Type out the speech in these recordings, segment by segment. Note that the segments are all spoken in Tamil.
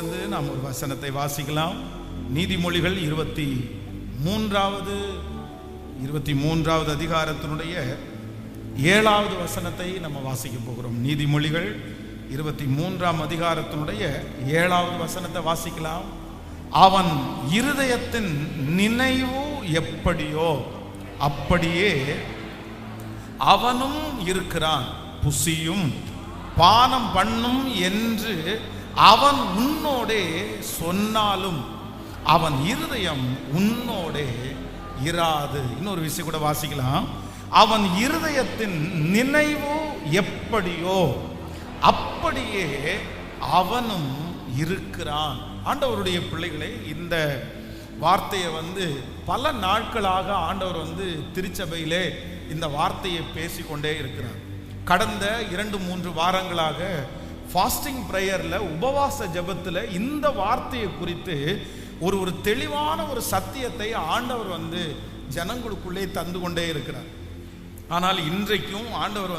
வேதத்திலிருந்து நாம் ஒரு வசனத்தை வாசிக்கலாம். நீதிமொழிகள் 23வது அதிகாரத்தினுடைய 7வது வசனத்தை நம்ம வாசிக்க போகிறோம். நீதிமொழிகள் 23ஆம் அதிகாரத்தினுடைய 7வது வசனத்தை வாசிக்கலாம். அவன் இருதயத்தின் நினைவு எப்படியோ அப்படியே அவனும் இருக்கிறான், புசியும் பானம் பண்ணும் என்று அவன் உன்னோடே சொன்னாலும் அவன் இருதயம் உன்னோடே இராது. இன்னொரு விஷயம் கூட வாசிக்கலாம். அவன் இருதயத்தின் நினைவு எப்படியோ அப்படியே அவனும் இருக்கிறான். ஆண்டவருடைய பிள்ளைகளே, இந்த வார்த்தையை பல நாட்களாக ஆண்டவர் திருச்சபையிலே இந்த வார்த்தையை பேசிக்கொண்டே இருக்கிறார். கடந்த 2-3 வாரங்களாக ஃபாஸ்டிங் ப்ரேயர்ல, உபவாச ஜெபத்தில் இந்த வார்த்தையை குறித்து ஒரு தெளிவான ஒரு சத்தியத்தை ஆண்டவர் ஜனங்களுக்குள்ளே தந்து கொண்டே இருக்கிறார். ஆனால் இன்றைக்கும் ஆண்டவர்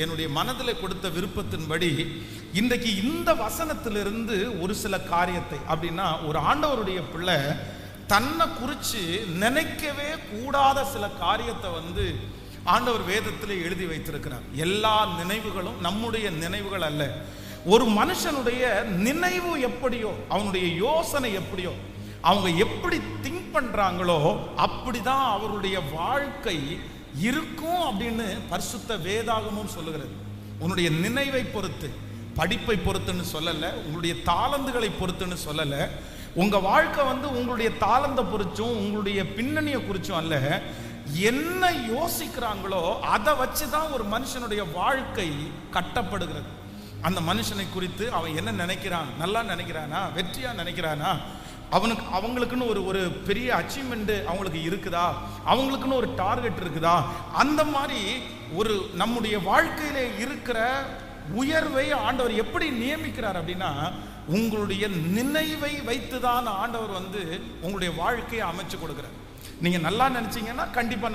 என்னுடைய மனதில் கொடுத்த விருப்பத்தின்படி இன்றைக்கு இந்த வசனத்திலிருந்து ஒரு சில காரியத்தை, அப்படின்னா ஒரு ஆண்டவருடைய பிள்ளை தன்னை குறித்து நினைக்கவே கூடாத சில காரியத்தை ஆண்டவர் வேதத்தில் எழுதி வைத்திருக்கிறார். எல்லா நினைவுகளும் நம்முடைய நினைவுகள் அல்ல. ஒரு மனுஷனுடைய நினைவு எப்படியோ, அவனுடைய யோசனை எப்படியோ, அவங்க எப்படி திங்க் பண்றாங்களோ அப்படிதான் அவருடைய வாழ்க்கை இருக்கும் அப்படின்னு பரிசுத்த வேதாகமும் சொல்லுகிறது. உன்னுடைய நினைவை பொறுத்து, படிப்பை பொறுத்துன்னு சொல்லல, உங்களுடைய தாளந்துகளை பொறுத்துன்னு சொல்லல, உங்க வாழ்க்கை உங்களுடைய தாளந்தை குறிச்சும் உங்களுடைய பின்னணியை குறிச்சும் அல்ல, என்ன யோசிக்கிறாங்களோ அதை வச்சுதான் ஒரு மனுஷனுடைய வாழ்க்கை கட்டப்படுகிறது. அந்த மனுஷனை குறித்து அவன் என்ன நினைக்கிறான், நல்லா நினைக்கிறானா, வெற்றியா நினைக்கிறானா, அவங்களுக்குன்னு ஒரு பெரிய அச்சீவ்மெண்ட் அவங்களுக்கு இருக்குதா, அவங்களுக்குன்னு ஒரு டார்கெட் இருக்குதா, அந்த மாதிரி ஒரு நம்முடைய வாழ்க்கையில இருக்கிற உயர்வை ஆண்டவர் எப்படி நியமிக்கிறார் அப்படின்னா, உங்களுடைய நினைவை வைத்துதான் ஆண்டவர் உங்களுடைய வாழ்க்கையை அமைச்சு கொடுக்கிறார். நீங்க நல்லா நினைச்சீங்கன்னா கண்டிப்பா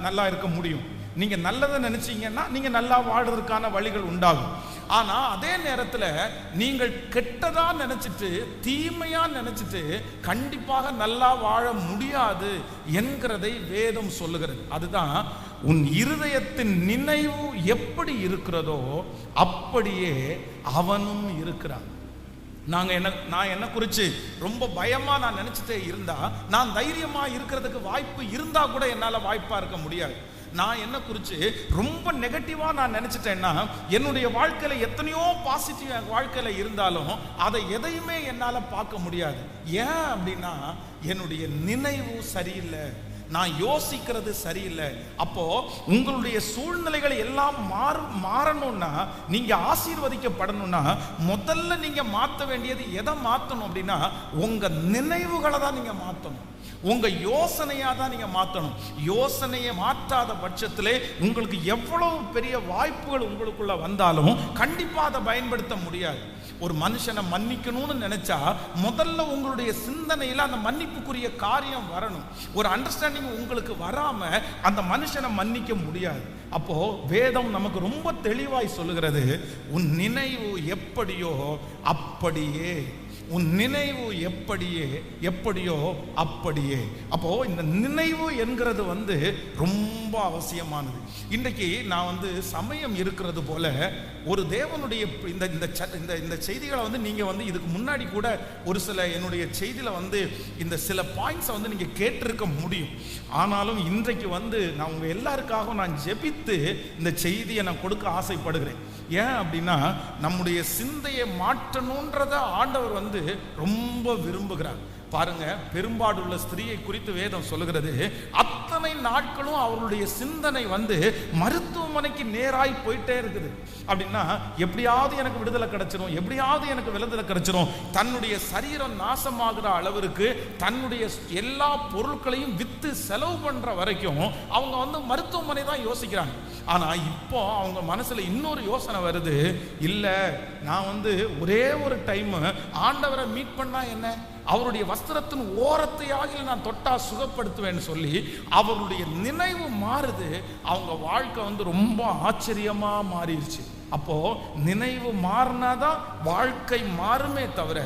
நல்லா இருக்க முடியும். நீங்க நல்லதை நினைச்சீங்கன்னா நீங்க நல்லா வாழ்றதுக்கான வழிகள் உண்டாகும். ஆனா அதே நேரத்தில் நீங்கள் கெட்டதா நினைச்சிட்டு, தீமையா நினைச்சிட்டு கண்டிப்பாக நல்லா வாழ முடியாது என்கிறதை வேதம் சொல்லுகிறது. அதுதான், உன் இருதயத்தின் நினைவு எப்படி இருக்கிறதோ அப்படியே அவனும் இருக்கிறான். நான் என்ன குறித்து ரொம்ப பயமா நான் நினைச்சிட்டே இருந்தா, நான் தைரியமா இருக்கிறதுக்கு வாய்ப்பு இருந்தா கூட என்னால வாய்ப்பா இருக்க முடியாது. நான் என்ன குறித்து ரொம்ப நெகட்டிவா நான் நினைச்சிட்டேன்னா, என்னுடைய வாழ்க்கையில எத்தனையோ பாசிட்டிவ் என் வாழ்க்கையில இருந்தாலும் அதை எதையுமே என்னால பார்க்க முடியாது. ஏன் அப்படின்னா, என்னுடைய நினைவு சரியில்லை, நான் யோசிக்கிறது சரியில்லை. அப்போ உங்களுடைய சூழ்நிலைகள் எல்லாம் மாறணும்னா, நீங்க ஆசீர்வதிக்கப்படணும்னா, முதல்ல நீங்க மாற்ற வேண்டியது எதை மாற்றணும் அப்படின்னா, உங்க நினைவுகளை தான் நீங்க மாற்றணும், உங்க யோசனையா தான் நீங்க மாற்றணும். யோசனையை மாற்றாத பட்சத்திலே உங்களுக்கு எவ்வளவு பெரிய வாய்ப்புகள் உங்களுக்குள்ள வந்தாலும் கண்டிப்பா அதை பயன்படுத்த முடியாது. ஒரு மனுஷனை மன்னிக்கணும்னு நினைச்சா முதல்ல உங்களுடைய சிந்தனையில அந்த மன்னிப்புக்குரிய காரியம் வரணும். ஒரு அண்டர்ஸ்டாண்டிங் உங்களுக்கு வராம அந்த மனுஷனை மன்னிக்க முடியாது. அப்போ வேதம் நமக்கு ரொம்ப தெளிவாய் சொல்லுகிறது, உன் நினைவு எப்படியோ அப்படியே, உன் நினைவு எப்படியோ அப்படியே. அப்போ இந்த நினைவு என்கிறது ரொம்ப அவசியமானது. இன்றைக்கு நான் சமயம் இருக்கிறது போல ஒரு தேவனுடைய இந்த செய்திகளை நீங்க இதுக்கு முன்னாடி கூட ஒரு சில என்னுடைய செய்தியில இந்த சில பாயிண்ட்ஸை நீங்க கேட்டிருக்க முடியும். ஆனாலும் இன்றைக்கு நான் உங்க எல்லாருக்காகவும் நான் ஜெபித்து இந்த செய்தியை நான் கொடுக்க ஆசைப்படுகிறேன். ஏன் அப்படின்னா, நம்முடைய சிந்தையை மாற்றணுன்றத ஆண்டவர் ரொம்ப விரும்புகிறார். பாருங்க, பெரும்பாடுள்ள ஸ்திரீயை குறித்து வேதம் சொல்லுகிறது, அத்தனை நாட்களும் அவருடைய சிந்தனை மருத்துவமனைக்கு நேராய் போயிட்டே இருக்குது. அப்படின்னா, எப்படியாவது எனக்கு விடுதலை கிடைச்சிரும், எப்படியாவது எனக்கு விடுதலை கிடைச்சிரும், தன்னுடைய சரீரம் நாசமாகிற அளவிற்கு தன்னுடைய எல்லா பொருட்களையும் வித்து செலவு பண்ற வரைக்கும் அவங்க மருத்துவமனை தான் யோசிக்கிறாங்க. ஆனா இப்போ அவங்க மனசுல இன்னொரு யோசனை வருது, இல்ல நான் ஒரே ஒரு டைம் ஆண்டவரை மீட் பண்ணா என்ன, அவருடைய வஸ்திரத்தின் ஓரத்தையாக நான் தொட்டா சுகப்படுத்துவேன்னு சொல்லி அவருடைய நினைவு மாறுது. அவங்க வாழ்க்கை ரொம்ப ஆச்சரியமா மாறிடுச்சு. அப்போ நினைவு மாறினாதான் வாழ்க்கை மாறுமே தவிர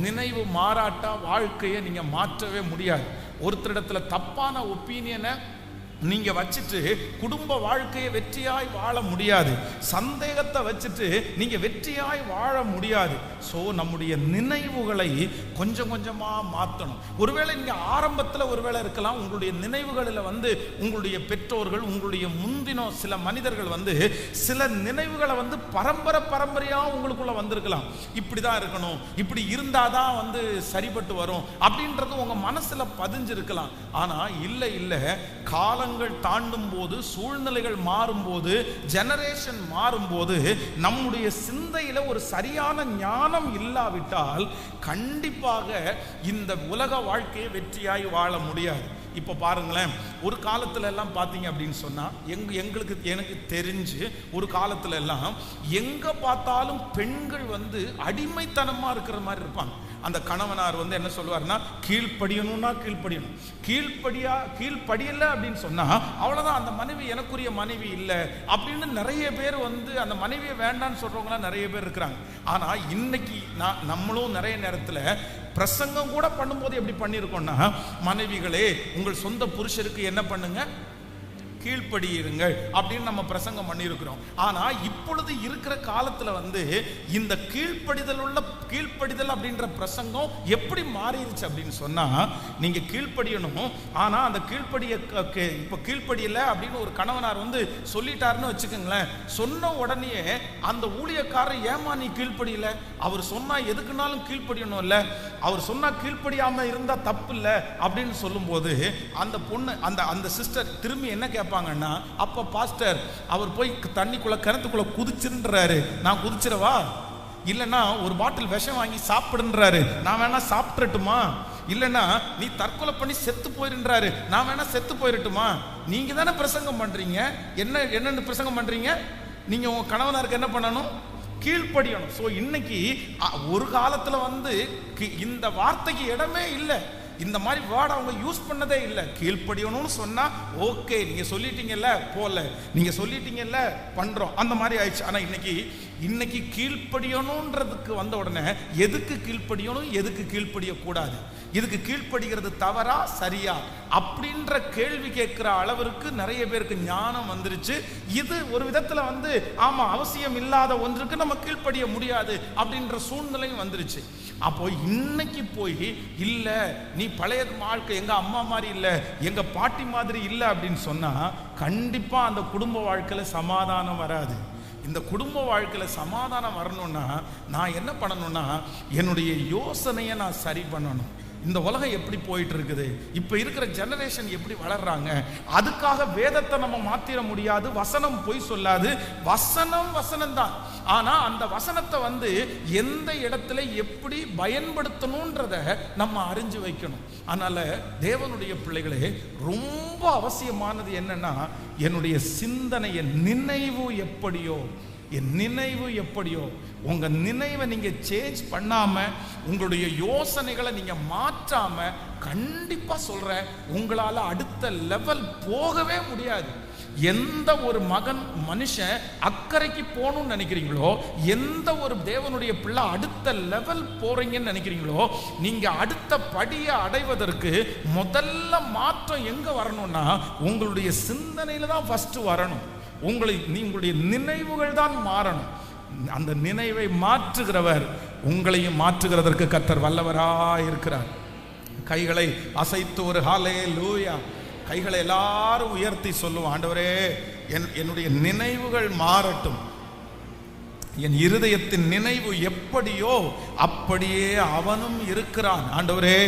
நினைவு மாறாட்டா வாழ்க்கையை நீங்க மாற்றவே முடியாது. ஒருத்தரிடத்துல தப்பான ஒப்பீனியனை நீங்க வச்சுட்டு குடும்ப வாழ்க்கையை வெற்றியாய் வாழ முடியாது. சந்தேகத்தை வச்சுட்டு நீங்க வெற்றியாய் வாழ முடியாது. ஸோ நம்முடைய நினைவுகளை கொஞ்சம் கொஞ்சமா மாற்றணும். ஒருவேளை நீங்க ஆரம்பத்தில் ஒருவேளை இருக்கலாம், உங்களுடைய நினைவுகளில் உங்களுடைய பெற்றோர்கள், உங்களுடைய முந்தின சில மனிதர்கள் சில நினைவுகளை பரம்பரையா உங்களுக்குள்ள வந்திருக்கலாம். இப்படிதான் இருக்கணும், இப்படி இருந்தாதான் சரிபட்டு வரும் அப்படின்றது உங்க மனசுல பதிஞ்சிருக்கலாம். ஆனா இல்லை, காலங்கள் தாண்டும் போது, சூழ்நிலைகள் மாறும்போது, ஜெனரேஷன் மாறும்போது நம்முடைய சிந்தையில ஒரு சரியான ஞானம் இல்லாவிட்டால் கண்டிப்பாக இந்த உலக வாழ்க்கையை வெற்றியாய் வாழ முடியாது. இப்ப பாருங்களேன், ஒரு காலத்துல எல்லாம் பாத்தீங்க அப்படின்னு சொன்னா எனக்கு தெரிஞ்சு ஒரு காலத்துல எல்லாம் எங்க பார்த்தாலும் பெண்கள் அடிமைத்தனமா இருக்கிற மாதிரி இருப்பாங்க. அந்த கணவனார் என்ன சொல்லுவாருன்னா, கீழ்ப்படியணும்னா கீழ்ப்படியணும், கீழ்ப்படியல அப்படின்னு சொன்னா அவ்வளவுதான், அந்த மனைவி எனக்குரிய மனைவி இல்லை அப்படின்னு நிறைய பேர் அந்த மனைவியை வேண்டான்னு சொல்றவங்களாம் நிறைய பேர் இருக்கிறாங்க. ஆனா இன்னைக்கு நம்மளும் நிறைய நேரத்துல பிரசங்கம் கூட பண்ணும்போது எப்படி பண்ணிருக்கோம்னா, மனைவிகளே உங்கள் சொந்த புருஷருக்கு என்ன பண்ணுங்க, கீழ்ப்படியிருங்கள் அப்படின்னு நம்ம பிரசங்கம் பண்ணியிருக்கிறோம். ஆனா இப்பொழுது இருக்கிற காலத்துல இந்த கீழ்ப்படிதல் அப்படின்ற பிரசங்கம் எப்படி மாறிடுச்சு அப்படின்னு சொன்னா, நீங்க கீழ்ப்படியணும், ஆனா அந்த இப்ப கீழ்ப்படியல அப்படின்னு ஒரு கணவனார் சொல்லிட்டாருன்னு வச்சுக்கோங்களேன், சொன்ன உடனே அந்த ஊழியக்காரர் ஏமா நீ கீழ்ப்படியல, அவர் சொன்னா எதுக்குனாலும் கீழ்ப்படியணும் இல்ல, அவர் சொன்னா கீழ்ப்படியாம இருந்தா தப்பு இல்ல அப்படின்னு சொல்லும் போது அந்த பொண்ணு அந்த சிஸ்டர் திரும்பி என்ன கேட்பாங்கன்னா, அப்ப பாஸ்டர் அவர் போய் தண்ணிக்குள்ள கிணத்துக்குள்ள குதிச்சுன்றாரு, நான் குதிச்சிடவா, இல்லைன்னா ஒரு பாட்டில் விஷம் வாங்கி சாப்பிடுன்றாரு, நான் வேணா சாப்பிட்டுட்டுமா, இல்லைன்னா நீ தற்கொலை பண்ணி செத்து போயிருன்றாரு, நான் வேணா செத்து போயிரட்டுமா. நீங்க தானே பிரசங்கம் பண்றீங்க, என்னன்னு பிரசங்கம் பண்றீங்க, நீங்க உங்க கணவனாருக்கு என்ன பண்ணணும், கீழ்ப்படியணும். ஸோ இன்னைக்கு ஒரு காலத்துல இந்த வார்த்தைக்கு இடமே இல்லை, இந்த மாதிரி வேர்ட் அவங்க யூஸ் பண்ணதே இல்லை. கீழ்ப்படியணும்னு சொன்னா ஓகே, நீங்க சொல்லிட்டீங்கல்ல போல, நீங்க சொல்லிட்டீங்கல்ல பண்றோம், அந்த மாதிரி ஆயிடுச்சு. ஆனா இன்னைக்கு கீழ்ப்படியணும்ன்றதுக்கு வந்த உடனே எதுக்கு கீழ்ப்படியணும், எதுக்கு கீழ்ப்படிய கூடாது, இதுக்கு கீழ்ப்படுகிறது தவறா சரியா அப்படின்ற கேள்வி கேட்கிற அளவிற்கு நிறைய பேருக்கு ஞானம் வந்துருச்சு. இது ஒரு விதத்துல ஆமா அவசியம் இல்லாத ஒன்றுக்கு நம்ம கீழ்ப்படிய முடியாது அப்படின்ற சூழ்நிலையும் வந்துருச்சு. அப்போ இன்னைக்கு போய் இல்ல நீ பழைய வாழ்க்கை எங்க அம்மா மாதிரி இல்ல, எங்க பாட்டி மாதிரி இல்ல அப்படின்னு சொன்னா கண்டிப்பா அந்த குடும்ப வாழ்க்கையில சமாதானம் வராது. இந்த குடும்ப வாழ்க்கையில சமாதானம் வரணும்னா நான் என்ன பண்ணணும்னா, என்னுடைய யோசனையை நான் சரி பண்ணணும். இந்த உலகம் எப்படி போயிட்டு இருக்குது, இப்ப இருக்கிற ஜெனரேஷன் எப்படி வளர்றாங்க, அதுக்காக வேதத்தை நம்ம மாத்திர முடியாது. வசனம் பொய் சொல்லாது, வசனம் தான். ஆனா அந்த வசனத்தை எந்த இடத்துல எப்படி பயன்படுத்தணும்ன்றத நம்ம அறிஞ்சு வைக்கணும். அதனால தேவனுடைய பிள்ளைகளே, ரொம்ப அவசியமானது என்னன்னா, என்னுடைய சிந்தனை, என் நினைவு எப்படியோ உங்க நினைவை நீங்க சேஞ்ச் பண்ணாம, உங்களுடைய யோசனைகளை நீங்க மாற்றாம, கண்டிப்பா சொல்றேன் உங்களால அடுத்த லெவல் போகவே முடியாது. எந்த ஒரு மனுஷன் அக்கறைக்கு போகணும்னு நினைக்கிறீங்களோ, எந்த ஒரு தேவனுடைய பிள்ளை அடுத்த லெவல் போறீங்கன்னு நினைக்கிறீங்களோ, நீங்க அடுத்த படியை அடைவதற்கு முதல்ல மாற்றம் எங்க வரணும்னா உங்களுடைய சிந்தனையில தான் ஃபர்ஸ்ட் வரணும். உங்களுடைய நினைவுகள் தான் மாறணும். அந்த நினைவை மாற்றுகிறவர் உங்களையும் மாற்றுகிறதற்கு கர்த்தர் வல்லவராய் இருக்கிறார். கைகளை அசைத்து ஒரு ஹல்லேலூயா, கைகளை எல்லாரும் உயர்த்தி சொல்லுவோம், ஆண்டவரே என்னுடைய நினைவுகள் மாறட்டும், என் இருதயத்தின் நினைவு எப்படியோ அப்படியே அவனும் இருக்கிறான். ஆண்டவரே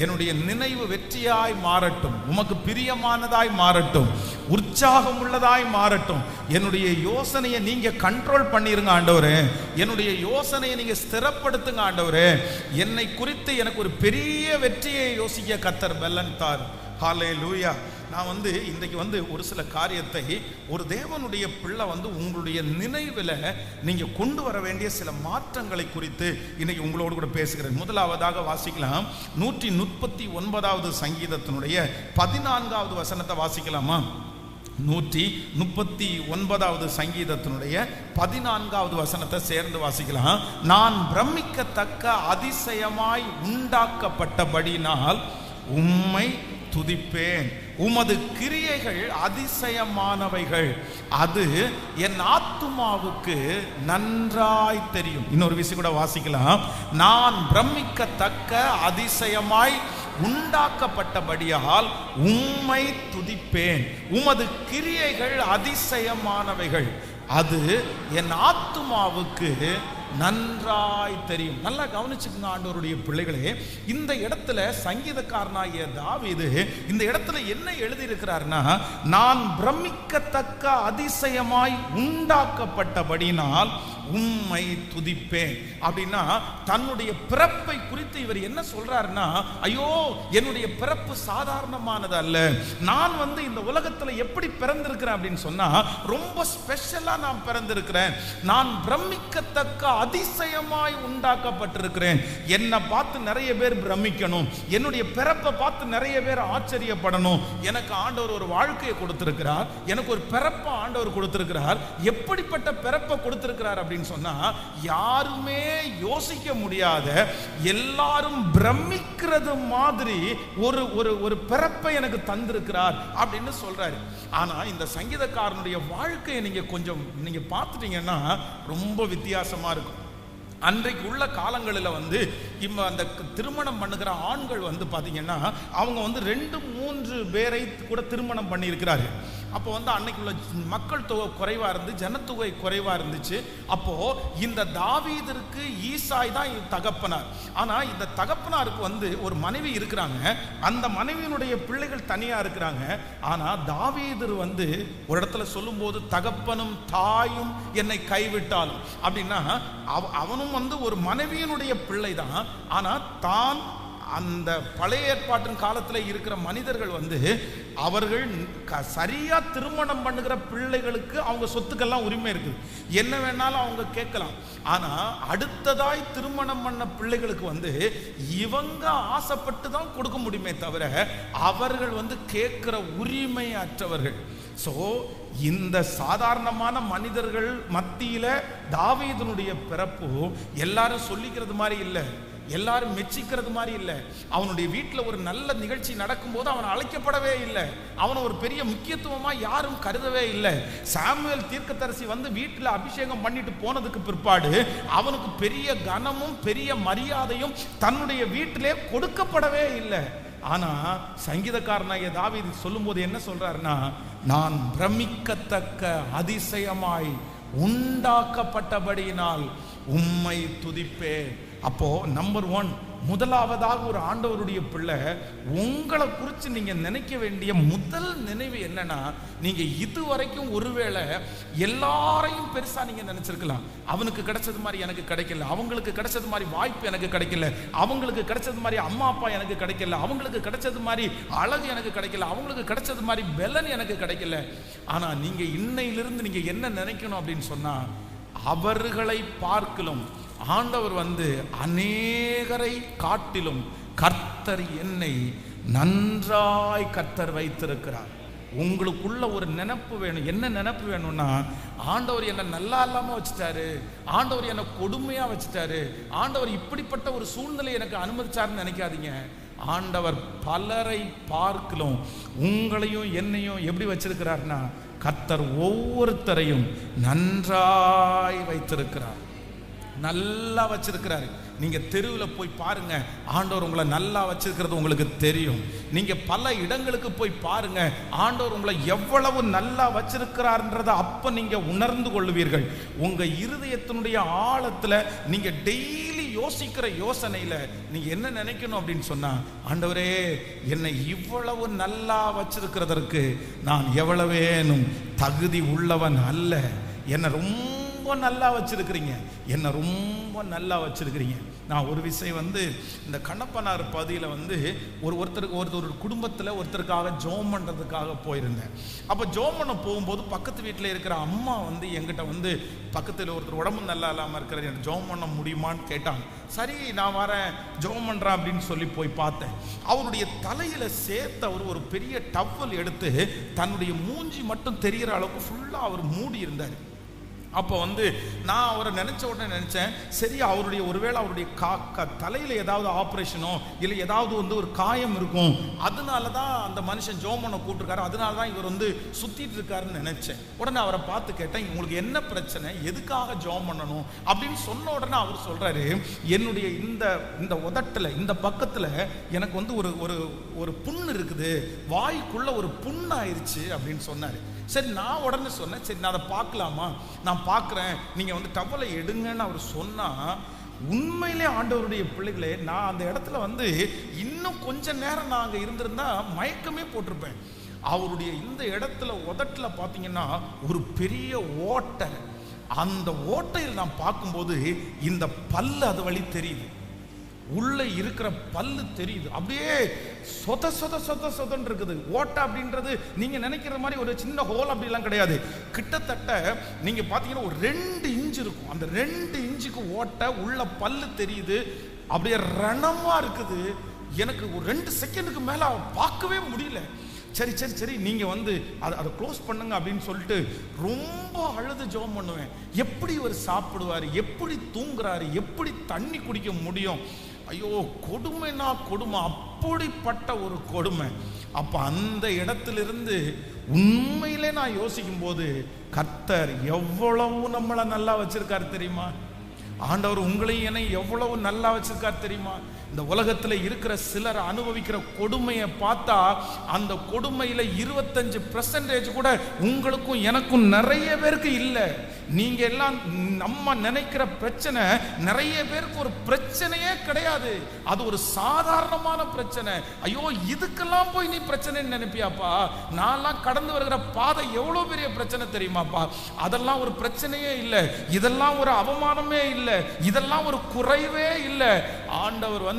என்னுடைய நினைவு வெற்றியாய் மாறட்டும், உமக்கு பிரியமானதாய் மாறட்டும், உற்சாகம் உள்ளதாய் மாறட்டும். என்னுடைய யோசனையை நீங்க கண்ட்ரோல் பண்ணிருங்க ஆண்டவரே, என்னுடைய யோசனையை நீங்க ஸ்திரப்படுத்துங்க ஆண்டவரே. என்னை குறித்து எனக்கு ஒரு பெரிய வெற்றியை யோசிக்க கர்த்தர் பலன் தார். ஹல்லேலூயா. நான் இன்றைக்கு ஒரு சில காரியத்தை ஒரு தேவனுடைய பிள்ளை உங்களுடைய நினைவில் நீங்க கொண்டு வர வேண்டிய சில மாற்றங்களை குறித்து இன்னைக்கு உங்களோடு கூட பேசுகிறேன். முதலாவதாக வாசிக்கலாம், 139வது சங்கீதத்தினுடைய 14வது வசனத்தை வாசிக்கலாமா? 139வது சங்கீதத்தினுடைய 14வது வசனத்தை சேர்ந்து வாசிக்கலாம். நான் பிரமிக்கத்தக்க அதிசயமாய் உண்டாக்கப்பட்டபடினால் உம்மை துதிப்பேன். உமது கிரியைகள் அதிசயமானவைகள், அது என் ஆத்துமாவுக்கு நன்றாய் தெரியும். இன்னொரு விஷயம் கூட வாசிக்கலாம். நான் பிரமிக்கத்தக்க அதிசயமாய் உண்டாக்கப்பட்டபடியால் உம்மை துதிப்பேன். உமது கிரியைகள் அதிசயமானவைகள், அது என் ஆத்துமாவுக்கு நன்றாய் தெரியும். நல்லா கவனிச்சுக்கங்க ஆண்டவருடைய பிள்ளைகளே. இந்த இடத்துல சங்கீதக்காரனாகிய தாவீது இந்த இடத்துல என்ன எழுதியிருக்கிறார்னா, நான் பிரமிக்கத்தக்க அதிசயமாய் உண்டாக்கப்பட்டபடினால் உம்மை துதிப்பேன். அப்படின்னா தன்னுடைய பிறப்பை குறித்து இவர் என்ன சொல்றாருன்னா, ஐயோ என்னுடைய பிறப்பு சாதாரணமானது அல்ல, நான் இந்த உலகத்துல எப்படி பிறந்திருக்கிறேன் அப்படின்னு சொன்னா ரொம்ப ஸ்பெஷலா நான் பிறந்திருக்கிறேன். நான் பிரமிக்கத்தக்க அதிசயமாய் உண்டாக்கப்பட்டிருக்கிறேன். என்னை பார்த்து நிறைய பேர் பிரமிக்கணும், என்னுடைய பிறப்பை பார்த்து நிறைய பேர் ஆச்சரியப்படணும். எனக்கு ஆண்டவர் ஒரு வாழ்க்கையை கொடுத்திருக்கிறார், எனக்கு ஒரு பிறப்பை ஆண்டவர் கொடுத்திருக்கிறார். எப்படிப்பட்ட பிறப்பை கொடுத்திருக்கிறார் அப்படின்னு சொன்னா யாருமே யோசிக்க முடியாத, எல்லாரும் பிரமிக்கிறது மாதிரி ஒரு பிறப்பை எனக்கு தந்திருக்கிறார் அப்படின்னு சொல்றாரு. ஆனா இந்த சங்கீதக்காரனுடைய வாழ்க்கையை நீங்க பார்த்துட்டீங்கன்னா ரொம்ப வித்தியாசமா இருக்கும். அன்றைக்கு உள்ள காலங்களில் அந்த திருமணம் பண்ணுகிற ஆண்கள் பார்த்தீங்கன்னா அவங்க 2-3 பேரை கூட திருமணம் பண்ணியிருக்கிறாரு. அப்போ அன்னைக்குள்ள மக்கள் தொகை குறைவா இருந்து, ஜனத்தொகை குறைவா இருந்துச்சு. அப்போ இந்த தாவீதிற்கு ஈசாய் தான் தகப்பனார். ஆனா இந்த தகப்பனாருக்கு ஒரு மனைவி இருக்கிறாங்க, அந்த மனைவியினுடைய பிள்ளைகள் தனியா இருக்கிறாங்க. ஆனா தாவீதர் ஒரு இடத்துல சொல்லும் போது, தகப்பனும் தாயும் என்னை கைவிட்டாலும் அப்படின்னா அவனும் ஒரு மனைவியினுடைய பிள்ளை தான். ஆனா தான் அந்த பழைய ஏற்பாட்டின் காலத்தில் இருக்கிற மனிதர்கள் அவர்கள் சரியா திருமணம் பண்ணுகிற பிள்ளைகளுக்கு அவங்க சொத்துக்கெல்லாம் உரிமை இருக்குது, என்ன வேணாலும் அவங்க கேட்கலாம். ஆனா அடுத்ததாய் திருமணம் பண்ண பிள்ளைகளுக்கு இவங்க ஆசைப்பட்டு தான் கொடுக்க முடியுமே தவிர அவர்கள் கேட்கிற உரிமை அற்றவர்கள். சோ இந்த சாதாரணமான மனிதர்கள் மத்தியில தாவீதினுடைய பிறப்பு எல்லாரும் சொல்லிக்கிறது மாதிரி இல்லை, எல்லாரும் மெச்சிக்கிறது மாதிரி இல்லை. அவனுடைய வீட்டில் ஒரு நல்ல நிகழ்ச்சி நடக்கும்போது அவன் அழைக்கப்படவே இல்லை, அவனை ஒரு பெரிய முக்கியத்துவமா யாரும் கருதவே இல்லை. சாமுவேல் தீர்க்கதரிசி வீட்டில் அபிஷேகம் பண்ணிட்டு போனதுக்கு பிற்பாடு அவனுக்கு பெரிய கனமும் பெரிய மரியாதையும் தன்னுடைய வீட்டிலே கொடுக்கப்படவே இல்லை. ஆனா சங்கீதக்காரனாகிய தாவீது சொல்லும் போது என்ன சொல்றாருன்னா, நான் பிரமிக்கத்தக்க அதிசயமாய் உண்டாக்கப்பட்டபடியினால் உம்மை துதிப்பேன். அப்போ நம்பர் 1, முதலாவதாக ஒரு ஆண்டவருடைய பிள்ளை உங்களை குறித்து நீங்க நினைக்க வேண்டிய முதல் நினைவு என்னன்னா, நீங்க இதுவரைக்கும் ஒருவேளை எல்லாரையும் பெருசா நீங்க நினைச்சிருக்கலாம். அவனுக்கு கிடைச்சது மாதிரி எனக்கு கிடைக்கல, அவங்களுக்கு கிடைச்சது மாதிரி வாய்ப்பு எனக்கு கிடைக்கல, அவங்களுக்கு கிடைச்சது மாதிரி அம்மா அப்பா எனக்கு கிடைக்கல, அவங்களுக்கு கிடைச்சது மாதிரி அழகு எனக்கு கிடைக்கல, அவங்களுக்கு கிடைச்சது மாதிரி பெலன் எனக்கு கிடைக்கல. ஆனா நீங்க இன்னையிலிருந்து நீங்க என்ன நினைக்கணும் அப்படின்னு சொன்னா, அவர்களை பார்க்கலும் ஆண்டவர் அநேகரை காட்டிலும் கர்த்தர் என்னை நன்றாய் கர்த்தர் வைத்திருக்கிறார். உங்களுக்குள்ள ஒரு நினைப்பு வேணும். என்ன நினைப்பு வேணும்னா, ஆண்டவர் என்னை நல்லா இல்லாம வச்சுட்டாரு, ஆண்டவர் என்னை கொடுமையா வச்சுட்டாரு, ஆண்டவர் இப்படிப்பட்ட ஒரு சூழ்நிலை எனக்கு அனுமதிச்சாருன்னு நினைக்காதீங்க. ஆண்டவர் பலரை பார்க்கலும் உங்களையும் என்னையும் எப்படி வச்சிருக்கிறார்னா, கர்த்தர் ஒவ்வொருத்தரையும் நன்றாய் வைத்திருக்கிறார், நல்லா வச்சிருக்கிறாரு. நீங்க தெருவில் போய் பாருங்க, ஆண்டவர் உங்களை நல்லா வச்சிருக்கிறது உங்களுக்கு தெரியும். நீங்க பல இடங்களுக்கு போய் பாருங்க, ஆண்டவர் உங்களை எவ்வளவு நல்லா வச்சிருக்கிறார்ன்றதை அப்ப நீங்க உணர்ந்து கொள்வீர்கள். உங்க இருதயத்தினுடைய ஆழத்துல நீங்க டெய்லி யோசிக்கிற யோசனையில நீங்க என்ன நினைக்கணும் அப்படின்னு சொன்னா, ஆண்டவரே என்னை இவ்வளவு நல்லா வச்சிருக்கிறதற்கு நான் எவ்வளவேனும் தகுதி உள்ளவன் அல்ல, என்னை ரொம்ப ரொம்ப நல்லா வச்சிருக்கிறீங்க, என்னை ரொம்ப நல்லா வச்சிருக்கிறீங்க. நான் ஒரு விஷயம் இந்த கண்ணப்பனார் பகுதியில் ஒரு குடும்பத்தில் ஒருத்தருக்காக ஜோம் பண்ணுறதுக்காக போயிருந்தேன். அப்போ ஜோம் பண்ண போகும்போது பக்கத்து வீட்டில் இருக்கிற அம்மா எங்கிட்ட பக்கத்தில் ஒருத்தர் உடம்பு நல்லா இல்லாமல் இருக்கிற எனக்கு ஜோம் பண்ண முடியுமான்னு கேட்டாங்க. சரி நான் வரேன் ஜோம் பண்ணுறேன் அப்படின்னு சொல்லி போய் பார்த்தேன். அவருடைய தலையில் சேர்த்து அவர் ஒரு பெரிய டவல் எடுத்து தன்னுடைய மூஞ்சி மட்டும் தெரிகிற அளவுக்கு ஃபுல்லாக அவர் மூடி இருந்தார். அப்போ நான் அவரை நினச்ச உடனே நினச்சேன், சரி ஒருவேளை அவருடைய தலையில் ஏதாவது ஆப்ரேஷனோ இல்லை ஏதாவது ஒரு காயம் இருக்கும், அதனால தான் அந்த மனுஷன் ஜோம் பண்ண கூப்பிட்டுருக்காரு, அதனால தான் இவர் சுற்றிட்டு இருக்காருன்னு நினச்சேன். உடனே அவரை பார்த்து கேட்டேன், உங்களுக்கு என்ன பிரச்சனை, எதுக்காக ஜோம் பண்ணணும் அப்படின்னு சொன்ன உடனே அவர் சொல்கிறாரு, என்னுடைய இந்த உதட்டில் இந்த பக்கத்தில் எனக்கு ஒரு புண்ணு இருக்குது, வாய்க்குள்ள ஒரு புண்ணாயிருச்சு அப்படின்னு சொன்னார். சரி நான் உடனே சொன்னேன், சரி நான் அதை பார்க்கலாமா, நான் பார்க்குறேன், நீங்கள் டவலை எடுங்கன்னு அவர் சொன்னால், உண்மையிலே ஆண்டவருடைய பிள்ளைகளே நான் அந்த இடத்துல இன்னும் கொஞ்ச நேரம் நான் அங்கே இருந்திருந்தா மயக்கமே போட்டிருப்பேன். அவருடைய இந்த இடத்துல உதட்டில் பார்த்தீங்கன்னா ஒரு பெரிய ஓட்டை, அந்த ஓட்டையில் நான் பார்க்கும்போது இந்த பல்லு அது வழி தெரியுது, உள்ள இருக்கிற பல்லு தெரியுது, அப்படியே சொத சொத சொத சொதன்னு இருக்குது. ஓட்டை அப்படின்றது நீங்க நினைக்கிற மாதிரி ஒரு சின்ன ஹோல் அப்படிலாம் கிடையாது. கிட்டத்தட்ட நீங்க பாத்தீங்கன்னா ஒரு 2 இன்ச் இருக்கும். அந்த 2 இன்ச்சுக்கு ஓட்டை, உள்ள பல்லு தெரியுது, அப்படியே ரணமா இருக்குது. எனக்கு ஒரு 2 செகண்டுக்கு மேல பார்க்கவே முடியல. சரி சரி சரி நீங்க அதை க்ளோஸ் பண்ணுங்க அப்படின்னு சொல்லிட்டு ரொம்ப அழுது ஜெபம் பண்ணுவேன். எப்படி இவர் சாப்பிடுவாரு, எப்படி தூங்குறாரு, எப்படி தண்ணி குடிக்க முடியும்? ஐயோ கொடுமைனா கொடுமை, அப்படிப்பட்ட ஒரு கொடுமை. அப்ப அந்த இடத்திலிருந்து உண்மையிலே நான் யோசிக்கும் போது கர்த்தர் எவ்வளவு நம்மளை நல்லா வச்சிருக்காரு தெரியுமா? ஆண்டவர் உங்களையும் என்னை எவ்வளவு நல்லா வச்சிருக்காரு தெரியுமா? இந்த உலகத்தில் இருக்கிற சிலர் அனுபவிக்கிற கொடுமையை பார்த்தா அந்த கொடுமையில 25% கூட உங்களுக்கும் எனக்கும் நிறைய பேருக்கு இல்லை. நீங்க எல்லாம் நம்ம நினைக்கிற பிரச்சனை நிறைய பேருக்கு ஒரு பிரச்சனையே கிடையாது, அது ஒரு சாதாரணமான பிரச்சனை. ஐயோ இதுக்கெல்லாம் போய் நீ பிரச்சனை நினைப்பியாப்பா, நான்லாம் கடந்து வருகிற பாதை எவ்வளவு பெரிய பிரச்சனை தெரியுமாப்பா, அதெல்லாம் ஒரு பிரச்சனையே இல்லை, இதெல்லாம் ஒரு அவமானமே இல்லை, இதெல்லாம் ஒரு குறைவே இல்லை. ஆண்டவர்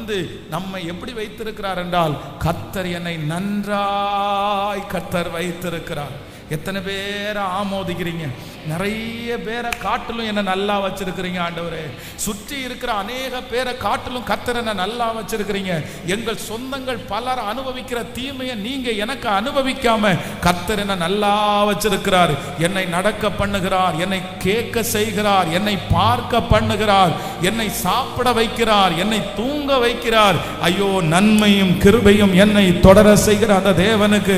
நம்மை எப்படி வைத்திருக்கிறார் என்றால், கர்த்தர் என்னை நன்றாய் கர்த்தர் வைத்திருக்கிறார். எத்தனை பேரை ஆமோதிக்கிறீங்க? நிறைய பேரை காட்டிலும் என்ன நல்லா வச்சிருக்கிறீங்க ஆண்டவரே. சுற்றி இருக்கிற அநேக பேரை காட்டிலும் கர்த்தர் என்ன நல்லா வச்சிருக்கிறீங்க. எங்கள் சொந்தங்கள் பலர் அனுபவிக்கிற தீமையை நீங்க எனக்கு அனுபவிக்காம கர்த்தர் என்ன நல்லா வச்சிருக்கிறார். என்னை நடக்க பண்ணுகிறார், என்னை கேட்க செய்கிறார், என்னை பார்க்க பண்ணுகிறார், என்னை சாப்பிட வைக்கிறார், என்னை தூங்க வைக்கிறார். ஐயோ நன்மையும் கிருபையும் என்னை தொடர செய்கிற அந்த தேவனுக்கு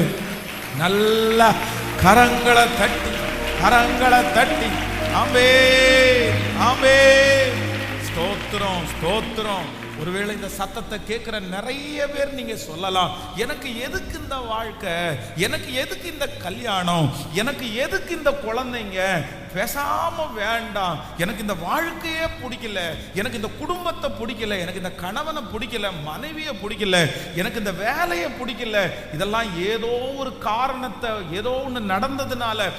நல்ல கரங்களை தட்டி ஆமென் ஆமென் ஸ்தோத்திரம் ஸ்தோத்திரம். ஒருவேளை இந்த சத்தத்தை கேட்கிற நிறைய பேர் நீங்க சொல்லலாம், எனக்கு எதுக்கு இந்த வாழ்க்கை, எனக்கு எதுக்கு இந்த கல்யாணம், எனக்கு எதுக்கு இந்த குழந்தைங்க, பேசாம வேண்டாம், எனக்கு இந்த வாழ்க்கையே பிடிக்கல, எனக்கு இந்த குடும்பத்தை பிடிக்கல, எனக்கு இந்த கணவனை பிடிக்கல, மனைவியை பிடிக்கல, எனக்கு இந்த வேலையை பிடிக்கல. இதெல்லாம் ஏதோ ஒரு காரணத்தை, ஏதோ ஒன்று நடந்ததுனால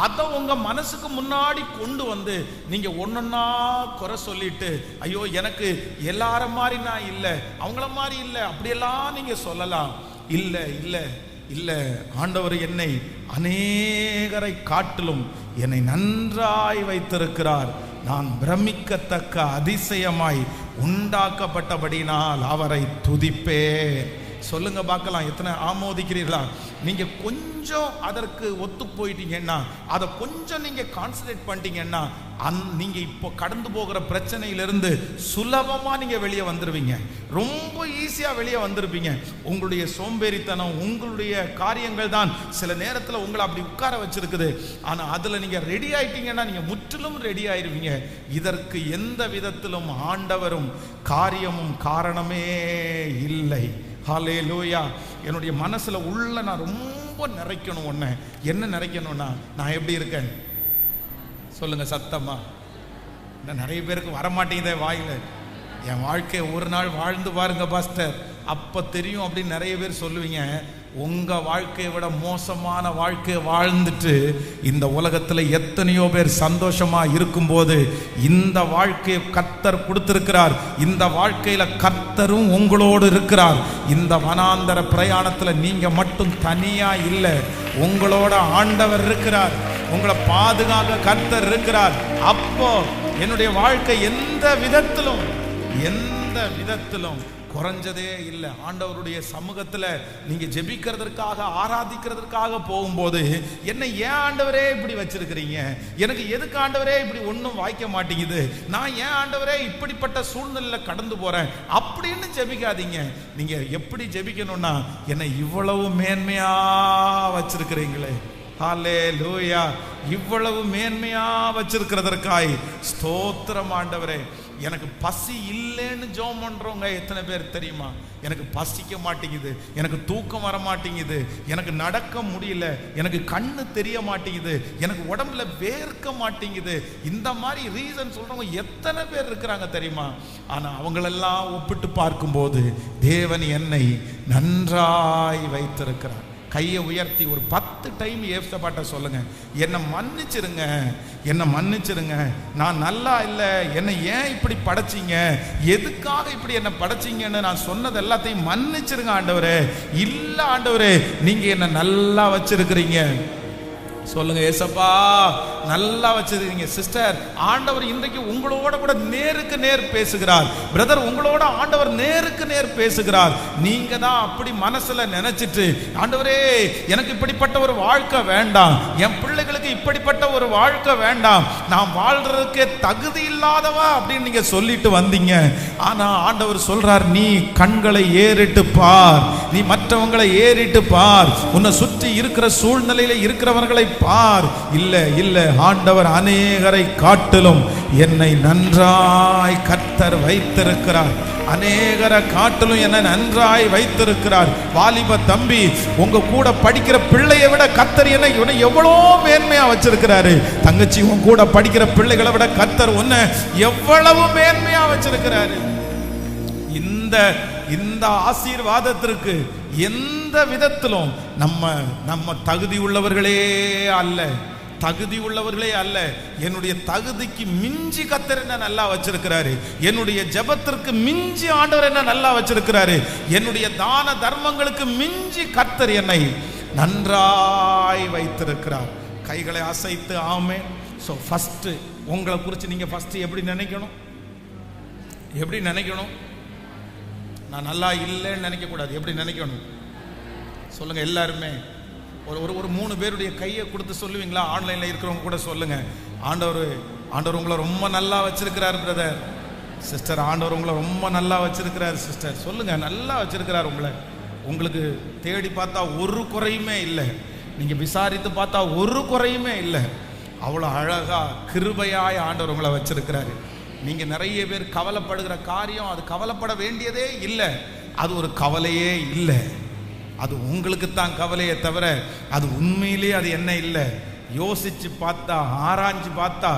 அதை உங்க மனசுக்கு முன்னாடி கொண்டு நீங்க ஒன்னொன்னா குறை சொல்லிட்டு, ஐயோ எனக்கு எல்லாரும் மாதிரி நான் இல்லை, அவங்கள மாதிரி இல்லை, அப்படியெல்லாம் நீங்க சொல்லலாம். இல்லை இல்லை இல்லை, ஆண்டவர் என்னை அநேகரை காட்டிலும் என்னை நன்றாய் வைத்திருக்கிறார். நான் பிரமிக்கத்தக்க அதிசயமாய் உண்டாக்கப்பட்டபடினால் அவரை துதிப்பேன். சொல்லுங்க பார்க்கலாம், எத்தனை ஆமோதிக்கிறீர்களா? நீங்க கொஞ்சம் அதற்கு ஒத்து போயிட்டீங்கன்னா, அதை கொஞ்சம் நீங்க கான்சன்ட்ரேட் பண்ணிட்டீங்கன்னா, நீங்க இப்போ கடந்து போகிற பிரச்சனையிலிருந்து சுலபமா நீங்க வெளியே வந்துருவீங்க, ரொம்ப ஈஸியா வெளியே வந்திருப்பீங்க. உங்களுடைய சோம்பேறித்தனம், உங்களுடைய காரியங்கள் தான் சில நேரத்தில் உங்களை அப்படி உட்கார வச்சிருக்குது. ஆனா அதுல நீங்க ரெடி ஆயிட்டீங்கன்னா நீங்க முற்றிலும் ரெடி ஆயிருவீங்க. இதற்கு எந்த விதத்திலும் ஆண்டவரும் காரியமும் காரணமே இல்லை. ஹல்லேலூயா. என்னுடைய மனசுல உள்ள நான் ரொம்ப நிறைக்கணும். ஒண்ணு என்ன நிறைக்கணும்னா, நான் எப்படி இருக்கேன் சொல்லுங்க சத்தமா. நிறைய பேருக்கு வரமாட்டேங்குதே வாயில. என் வாழ்க்கையை ஒரு நாள் வாழ்ந்து பாருங்க பாஸ்டர், அப்ப தெரியும் அப்படின்னு நிறைய பேர் சொல்லுவீங்க. உங்க வாழ்க்கையை விட மோசமான வாழ்க்கையை வாழ்ந்துட்டு இந்த உலகத்தில் எத்தனையோ பேர் சந்தோஷமா இருக்கும்போது இந்த வாழ்க்கையை கர்த்தர் கொடுத்திருக்கிறார். இந்த வாழ்க்கையில கர்த்தரும் உங்களோடு இருக்கிறார். இந்த வனாந்தர பிரயாணத்தில் நீங்க மட்டும் தனியா இல்லை, உங்களோட ஆண்டவர் இருக்கிறார், உங்களை பாதுகாக்க கர்த்தர் இருக்கிறார். அப்போ என்னுடைய வாழ்க்கை எந்த விதத்திலும் குறைஞ்சதே இல்லை. ஆண்டவருடைய சமூகத்தில் நீங்க ஜெபிக்கிறதற்காக ஆராதிக்கிறதற்காக போகும்போது என்ன ஏன் ஆண்டவரே இப்படி வச்சிருக்கிறீங்க, எனக்கு எதுக்கு ஆண்டவரே இப்படி ஒன்றும் வாய்க்க மாட்டேங்குது, நான் ஏன் ஆண்டவரே இப்படிப்பட்ட சூழ்நிலையில கடந்து போறேன் அப்படின்னு ஜெபிக்காதீங்க. நீங்க எப்படி ஜெபிக்கணும்னா, என்னை இவ்வளவு மேன்மையா வச்சிருக்கிறீங்களே, ஹல்லேலூயா, இவ்வளவு மேன்மையா வச்சிருக்கிறதற்காய் ஸ்தோத்திரம் ஆண்டவரே. எனக்கு பசி இல்லைன்னு ஜெபம் பண்றவங்க எத்தனை பேர் தெரியுமா? எனக்கு பசிக்க மாட்டேங்குது, எனக்கு தூக்கம் வர மாட்டேங்குது, எனக்கு நடக்க முடியல, எனக்கு கண்ணு தெரிய மாட்டேங்குது, எனக்கு உடம்புல வேர்க்க மாட்டேங்குது, இந்த மாதிரி ரீசன் சொல்றவங்க எத்தனை பேர் இருக்கிறாங்க தெரியுமா? ஆனா அவங்களெல்லாம் ஒப்பிட்டு பார்க்கும்போது தேவன் என்னை நன்றாய் வைத்திருக்கிறார். கையை உயர்த்தி ஒரு 10 டைம் ஏசப்பாட்ட சொல்லுங்க, என்னை மன்னிச்சிருங்க, என்னை மன்னிச்சிருங்க, நான் நல்லா இல்லை, என்னை ஏன் இப்படி படைச்சிங்க, எதுக்காக இப்படி என்னை படைச்சிங்கன்னு நான் சொன்னது எல்லாத்தையும் மன்னிச்சிருங்க ஆண்டவரே. இல்ல ஆண்டவரே, நீங்க என்னை நல்லா வச்சிருக்கிறீங்க. சொல்லுங்க, ஏசப்பா நல்லா வச்சிருக்கீங்க. சிஸ்டர், ஆண்டவர் இன்றைக்கு உங்களோட கூட நேருக்கு நேர் பேசுகிறார். பிரதர், உங்களோட ஆண்டவர் நேருக்கு நேர் பேசுகிறார். நீங்க தான் அப்படி மனசுல நினைச்சிட்டு, ஆண்டவரே எனக்கு இப்படிப்பட்ட ஒரு வாழ்க்கை வேண்டாம், என் பிள்ளைகளுக்கு இப்படிப்பட்ட ஒரு வாழ்க்கை வேண்டாம், நான் வாழ்றதுக்கு தகுதி இல்லாதவா அப்படின்னு நீங்க சொல்லிட்டு வந்தீங்க. ஆனா ஆண்டவர் சொல்றார், நீ கண்களை ஏறிட்டு பார், நீ மற்றவங்களை ஏறிட்டு பார், உன்னை சுற்றி இருக்கிற சூழ்நிலையில இருக்கிறவர்களை பார். இல்ல இல்ல, ஆண்டவர் அநேகரை காட்டிலும் என்னை நன்றாய் கர்த்தர் வைத்திருக்கிறார், அநேகரை காட்டிலும் என்னை நன்றாய் வைத்திருக்கிறார். வாலிப தம்பி, உங்க கூட படிக்கிற பிள்ளையை விட கர்த்தர் என்னை எவ்வளோ மேன்மையா வச்சிருக்கிறாரு. தங்கச்சி, உங்க கூட படிக்கிற பிள்ளைகளை விட கர்த்தர் உன்னை எவ்வளவு மேன்மையா வச்சிருக்கிறாரு. இந்த ஆசீர்வாதத்திற்கு எந்த விதத்திலும் நம்ம தகுதி உள்ளவர்களே அல்ல. என்னுடைய தகுதிக்கு மிஞ்சி கர்த்தர் என்ன நல்லா வச்சிருக்கிறாரு. என்னுடைய ஜெபத்திற்கு மிஞ்சி ஆண்டவர் என்ன நல்லா வச்சிருக்கிறாரு. என்னுடைய தான தர்மங்களுக்கு மிஞ்சி கர்த்தர் என்னை நன்றாய் வைத்திருக்கிறார். கைகளை அசைத்து ஆமென். ஸோ ஃபர்ஸ்ட் உங்களை குறித்து நீங்க ஃபர்ஸ்ட் எப்படி நினைக்கணும்? நான் நல்லா இல்லைன்னு நினைக்க கூடாது. எப்படி நினைக்கணும் சொல்லுங்க. எல்லாருமே ஒரு 3 பேருடைய கையை கொடுத்து சொல்லுவீங்களா? ஆன்லைன்ல இருக்கிறவங்க கூட சொல்லுங்க, ஆண்டவர் உங்களை ரொம்ப நல்லா வச்சிருக்கிறார் பிரதர், சிஸ்டர், ஆண்டவர் உங்களை ரொம்ப நல்லா வச்சிருக்கிறார் சிஸ்டர். சொல்லுங்க, நல்லா வச்சிருக்கிறார் உங்களை. உங்களுக்கு தேடி பார்த்தா ஒரு குறையுமே இல்லை, நீங்க விசாரித்து பார்த்தா ஒரு குறையுமே இல்லை. அவ்வளோ அழகா கிருபையாய் ஆண்டவர் உங்களை வச்சிருக்கிறாரு. நீங்க நிறைய பேர் கவலைப்படுகிற காரியம், அது கவலைப்பட வேண்டியதே இல்லை, அது ஒரு கவலையே இல்லை, அது உங்களுக்கு தான் கவலையே தவிர அது உண்மையிலேயே அது என்ன இல்லை. யோசிச்சு பார்த்தா, ஆராய்ஞ்சு பார்த்தா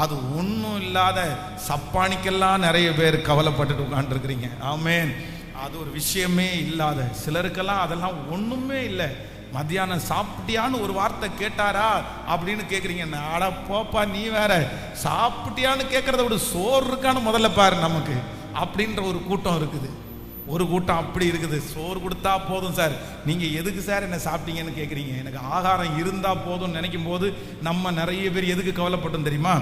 அது ஒன்றும் இல்லாத சப்பானிக்கெல்லாம் நிறைய பேர் கவலைப்பட்டுட்டு உட்காந்துருக்கிறீங்க. ஆமேன். அது ஒரு விஷயமே இல்லாத சிலருக்கெல்லாம் அதெல்லாம் ஒன்றுமே இல்லை. மத்தியானம் சாப்பிட்டியான்னு ஒரு வார்த்தை கேட்டாரா அப்படின்னு கேட்குறீங்க. அட போப்பா, நீ வேற, சாப்பிட்டியான்னு கேட்கறத விட சோறு இருக்கான்னு முதல்ல பாரு நமக்கு அப்படின்ற ஒரு கூட்டம் இருக்குது. ஒரு கூட்டம் அப்படி இருக்குது, சோறு கொடுத்தா போதும் சார், நீங்கள் எதுக்கு சார் என்ன சாப்பிட்டீங்கன்னு கேட்குறீங்க. எனக்கு ஆகாரம் இருந்தால் போதும்னு நினைக்கும் போது நம்ம நிறைய பேர் எதுக்கு கவலைப்பட்டோம் தெரியுமா?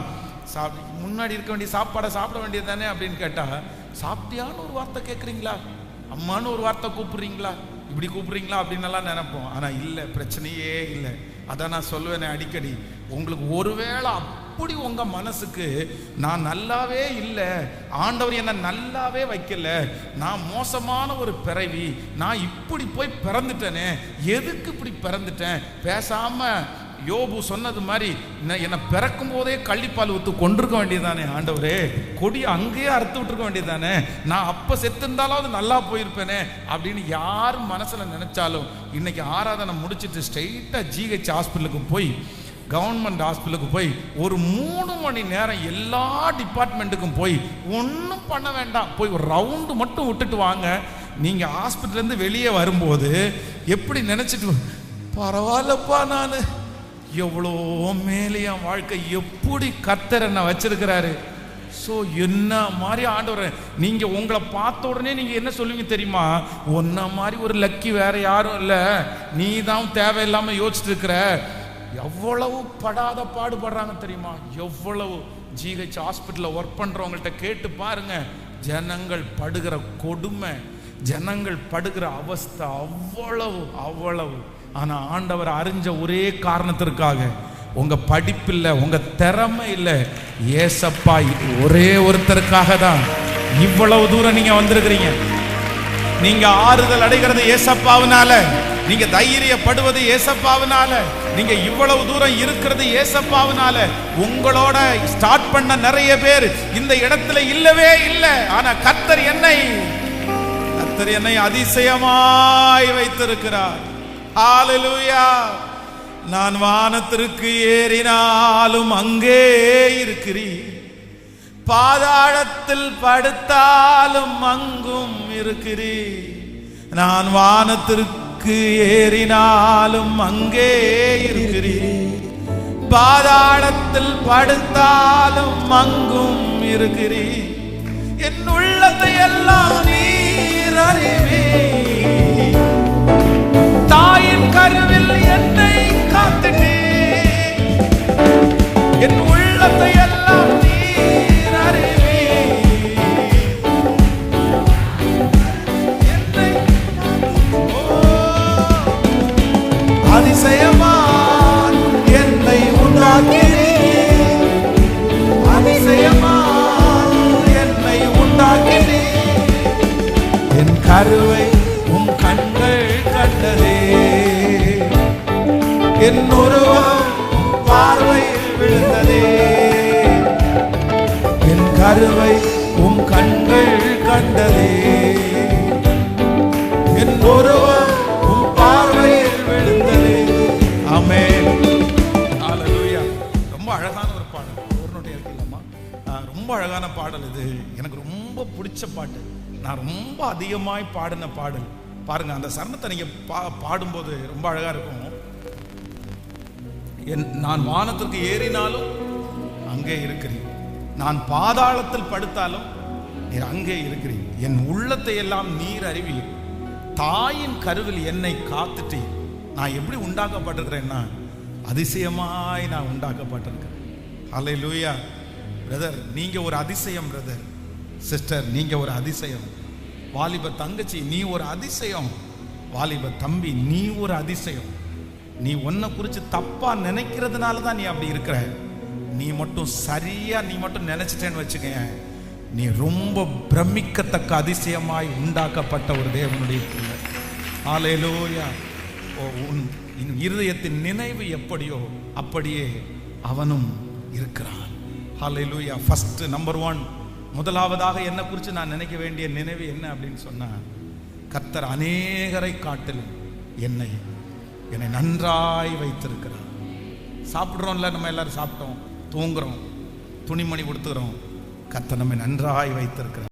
முன்னாடி இருக்க வேண்டிய சாப்பாடை சாப்பிட வேண்டியது தானே அப்படின்னு கேட்டால், சாப்பிட்டியான்னு ஒரு வார்த்தை கேட்குறீங்களா, அம்மான்னு ஒரு வார்த்தை கூப்பிடுறீங்களா, இப்படி கூப்பிடுறீங்களா அப்படின்னு எல்லாம் நினைப்போம். ஆனால் இல்லை, பிரச்சனையே இல்லை. அதான் நான் சொல்லுவேனே அடிக்கடி, உங்களுக்கு ஒருவேளை அப்படி உங்க மனசுக்கு நான் நல்லாவே இல்லை, ஆண்டவர் என்ன நல்லாவே வைக்கல, நான் மோசமான ஒரு பிறவி, நான் இப்படி போய் பிறந்துட்டேனே, எதுக்கு இப்படி பிறந்துட்டேன், பேசாம யோபு சொன்னது மாதிரி என்னை பிறக்கும் போதே கள்ளிப்பால் ஊத்து கொண்டிருக்க வேண்டியதானே ஆண்டவரே, கொடியை அங்கேயே அறுத்து விட்டுருக்க வேண்டியதானே, நான் அப்ப செத்துருந்தாலும் அது நல்லா போயிருப்பேனே அப்படின்னு யார் மனசுல நினைச்சாலும், இன்னைக்கு ஆராதனை முடிச்சுட்டு ஸ்ட்ரெயிட்டா GH ஹாஸ்பிட்டலுக்கு போய் கவர்மெண்ட் ஹாஸ்பிட்டலுக்கு போய் ஒரு 3 மணி நேரம் எல்லா டிபார்ட்மெண்ட்டுக்கும் போய் ஒன்றும் பண்ண வேண்டாம், போய் ஒரு ரவுண்டு மட்டும் விட்டுட்டு வாங்க. நீங்கள் ஹாஸ்பிட்டல்லேருந்து வெளியே வரும்போது எப்படி நினச்சிட்டு, பரவாயில்லப்பா, நான் எவ்வளோ மேலே என் வாழ்க்கை எப்படி கர்த்தர் என்ன வச்சிருக்கிறாரு. ஸோ என்ன மாதிரி ஆண்டவர், நீங்கள் உங்களை பார்த்த உடனே நீங்கள் என்ன சொல்லுவீங்க தெரியுமா? ஒன்ன மாதிரி ஒரு லக்கி வேற யாரும் இல்லை, நீ தான் தேவையில்லாமல் யோசிச்சுட்டு இருக்கிற. எவ்வளவு படாத பாடுபடுறாங்க தெரியுமா? எவ்வளவு ஜிஹெச் ஹாஸ்பிட்டலில் ஒர்க் பண்ணுறவங்கள்ட்ட கேட்டு பாருங்க. ஜனங்கள் படுகிற கொடுமை, ஜனங்கள் படுகிற அவஸ்தை அவ்வளவு அவ்வளவு. ஆனால் ஆண்டவர் அறிஞ்ச ஒரே காரணத்திற்காக, உங்க படிப்பில்லை, உங்க திறமை இல்லை, ஏசப்பா ஒரே ஒருத்தருக்காக தான் இவ்வளவு தூரம் நீங்க வந்திருக்கிறீங்க. நீங்க ஆறுதல் அடைகிறது ஏசப்பாவினால, நீங்க தைரியப்படுவது ஏசப்பாவினால, நீங்க இவ்வளவு தூரம் இருக்கிறது ஏசப்பாவினால. உங்களோட ஸ்டார்ட் பண்ண நிறைய பேர் இந்த இடத்துல இல்லவே இல்லை. ஆனா கர்த்தர் என்னை அதிசயமாய் வைத்திருக்கிறார். ஹல்லேலூயா. நான் வானத்திற்கு ஏறினாலும் அங்கே இருக்கிறீர், பாதாளத்தில் படுத்தாலும் அங்கும் இருக்கிறீர். நான் வானத்திற்கு ஏறினாலும் அங்கே இருக்கிறீர், பாதாளத்தில் படுத்தாலும் அங்கும் இருக்கிறீர். என் உள்ளத்தை எல்லாம் நீர் அறிவீர், தாயின் கருவில் என்னை காத்துட்டீர். என் உள்ளத்தை எல்லாம் நீர் அறிவீர், என்னை அதிசயமாய் என்னை உண்டாக்கினீர், அதிசயமாய் என்னை உண்டாக்கினீர். என் கருவை உம் கண்கள் கண்டதே, என் உருவம் பார்வையில் விழுந்ததே. என் கருவை உம் கண்கள் கண்டதே, என் உருவம் உம் பார்வையில் விழுந்ததே. ஆமென். ஹல்லேலூயா. ரொம்ப அழகான ஒரு பாடல். ஒரு நோட்டை இருக்கலாமா? ரொம்ப அழகான பாடல் இது. எனக்கு ரொம்ப பிடிச்ச பாட்டு. நான் ரொம்ப அதிகமாய் பாடின பாடல். பாருங்க, அந்த சரணத்தை நீங்க பாடும்போது ரொம்ப அழகா இருக்கும். நான் வானத்திற்கு ஏறினாலும் அங்கே இருக்கிறீர், நான் பாதாளத்தில் படுத்தாலும் நீர் அங்கே இருக்கிறீர். என் உள்ளத்தை எல்லாம் நீர் அறிவீர், தாயின் கருவில் என்னை காத்துட்டீர். நான் எப்படி உண்டாக்கப்பட்டிருக்கிறேன்னா, அதிசயமாய் நான் உண்டாக்கப்பட்டிருக்கிறேன். ஹல்லேலூயா. பிரதர், நீங்க ஒரு அதிசயம். பிரதர், சிஸ்டர், நீங்க ஒரு அதிசயம். வாலிப தங்கச்சி, நீ ஒரு அதிசயம். வாலிப தம்பி, நீ ஒரு அதிசயம். நீ உன்னை குறித்து தப்பா நினைக்கிறதுனால தான் நீ அப்படி இருக்கிற. நீ மட்டும் சரியா நீ மட்டும் நினைச்சிட்டேன்னு வச்சுக்க, நீ ரொம்ப பிரமிக்கத்தக்க அதிசயமாய் உண்டாக்கப்பட்ட ஒரு தேவனுடைய பிள்ளை. ஹல்லேலூயா. உன் இருதயத்தின் நினைவு எப்படியோ அப்படியே அவனும் இருக்கிறான். ஹல்லேலூயா. ஃபர்ஸ்ட் நம்பர் 1, முதலாவதாக என்னை குறித்து நான் நினைக்க வேண்டிய நினைவு என்ன அப்படின்னு சொன்னா, கர்த்தர் அநேகரை காட்டிலும் என்னை நன்றாய் வைத்திருக்கிறார். சாப்பிட்றோம்ல, நம்ம எல்லாரும் சாப்பிட்டோம், தூங்குறோம், துணிமணி கொடுத்துக்கிறோம். கர்த்தர் நம்மை நன்றாய் வைத்திருக்கிறார்.